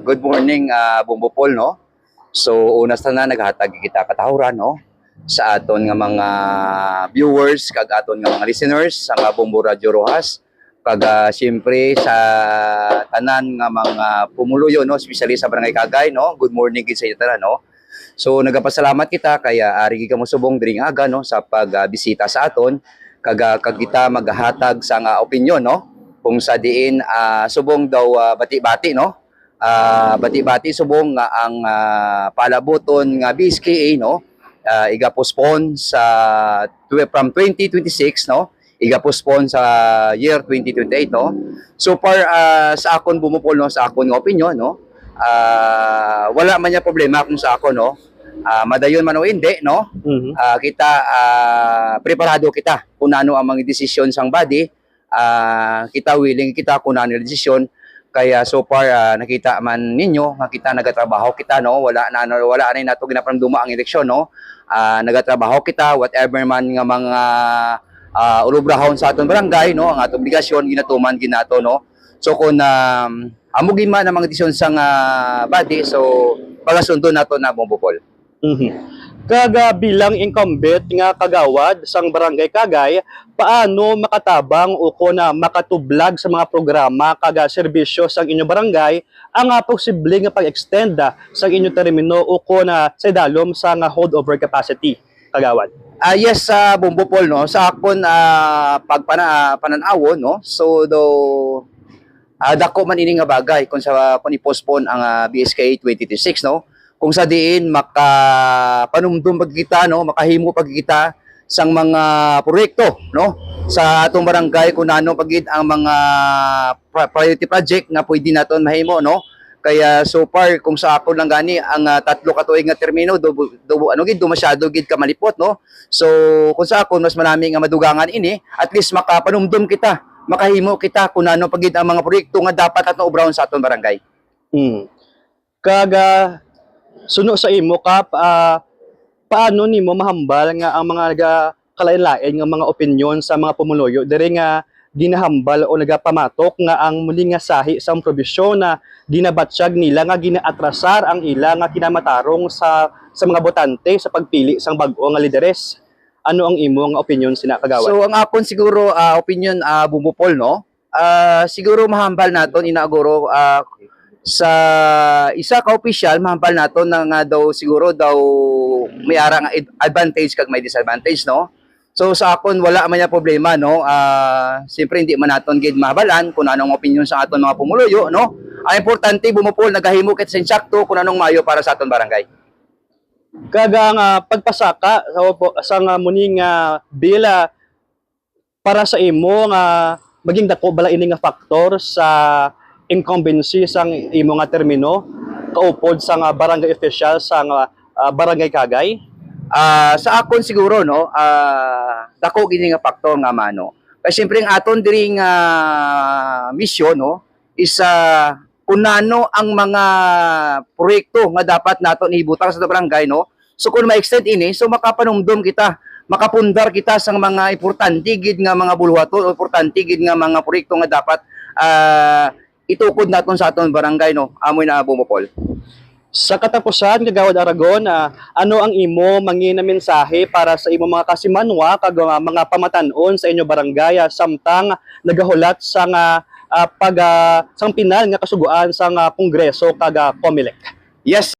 Good morning, Bumbo Paul, no? So, una sa na naghatag kita katahuran, no? Sa aton nga mga viewers, kag aton nga mga listeners sa nga Bumbo Radio Rojas, kag siyempre sa tanan nga mga pumuluyo, no? Especially sa Barangay Kagay, no? Good morning gid sa inyo tanan, no? So, nagapasalamat kita kaya ari ka mo subong diri aga, no? Sa pagbisita sa aton, kag kita maghatag sa nga opinion, no? Kung sa diin subong daw bati-bati, no, bati-bati subong nga ang palaboton nga BSKA, no, iga-postpone sa from 2026, no, iga-postpone sa year 2028, no. So far sa akon Bumupol, no, sa akon nga opinion, no, wala man niya problema kung sa ako, no, madayon man o hindi, no. Kita preparado kita kung ano ang mga desisyon sang body. Kita willing kita kung ano yung desisyon. Kaya so far nakita man ninyo nga kita nagatrabaho kita, no, wala na nato ginapramduma ang eleksyon, no. Nagatrabaho kita whatever man nga mga ulubrahon sa aton barangay, no, ang atong obligasyon ginatuman ginato, no. So kung amugin man ang mga desisyon sang body, so pagasundo nato na Bumbo. Kaga bilang incumbent nga kagawad sang Barangay Kagay, paano makatabang o na makatublag sa mga programa kaga serbisyo sang inyong barangay ang posible nga pag-extend sang inyong termino o na sa dalom sa nga holdover capacity, kagawad? Bumbo Paul, no, sa akon pananawon, no, so do dako man ini nga bagay kung i-postpone ang BSKA 2026, no. Kung sa diin makapanumdum pagkita, no, makahimo pagkita sang mga proyekto, no, sa atong barangay kung ano pagid ang mga priority project nga pwede naton mahimo, no. Kaya so far kung sa ako lang gani ang tatlo ka tuig nga termino do masyado gid ka malipot, no. So kung sa ako mas marami nga madugangan ini, at least makapanumdum kita, makahimo kita kung ano pagid ang mga proyekto nga dapat atong obrahon sa atong barangay. Kaga suno sa imo ka, paano nimo mahambal nga ang mga kalain-lain nga mga opinyon sa mga pumuluyo diri nga ginahambal o nagapamatok nga ang muli nga sahi sa probisyon na ginabatsyag nila nga ginaatrasar ang ila nga kinamatarong sa mga botante sa pagpili sang bag-o nga lideres? Ano ang imo nga opinyon sina kagawad? So ang akon siguro opinion Bumbo Paul, no, siguro mahambal naton inaguro sa isa ka opisyal mahambal nato na nga daw siguro daw may ara nga advantage kag may disadvantage, no. So sa akon wala man ya problema, no. Siyempre hindi man naton gid mahabalan kung anong opinion sa aton mga pumuluyo, no. Ang importante Bumupol nagahimo ket sa insakto kung anong mayo para sa aton barangay. Kaga nga pagpasaka sa nga muning bila para sa imo nga maging dako bala ini nga faktor sa incumbency sang imo nga termino kaupod sa nga barangay official sa nga Barangay Kagay? Sa akon siguro, no, dako gini nga faktor nga mano. Kasi siyempre ang aton diri nga mission, no, is kung ano ang mga proyekto nga dapat naton ibutang sa barangay, no. So kung ma-extend ini, so makapanumdum kita, makapundar kita sa mga importante gid nga mga bulwato, importante gid nga mga proyekto nga dapat itukod naton sa aton barangay, no. Amoy na Bumbo Paul. Sa katapusan, Kagawad Aragon, ano ang imo mangina mensahe para sa imo mga kasimanwa kag mga pamatan-on sa inyo barangay samtang nagahulat sa nga sang pinal nga kasuguan sa Kongreso kag COMELEC? Yes.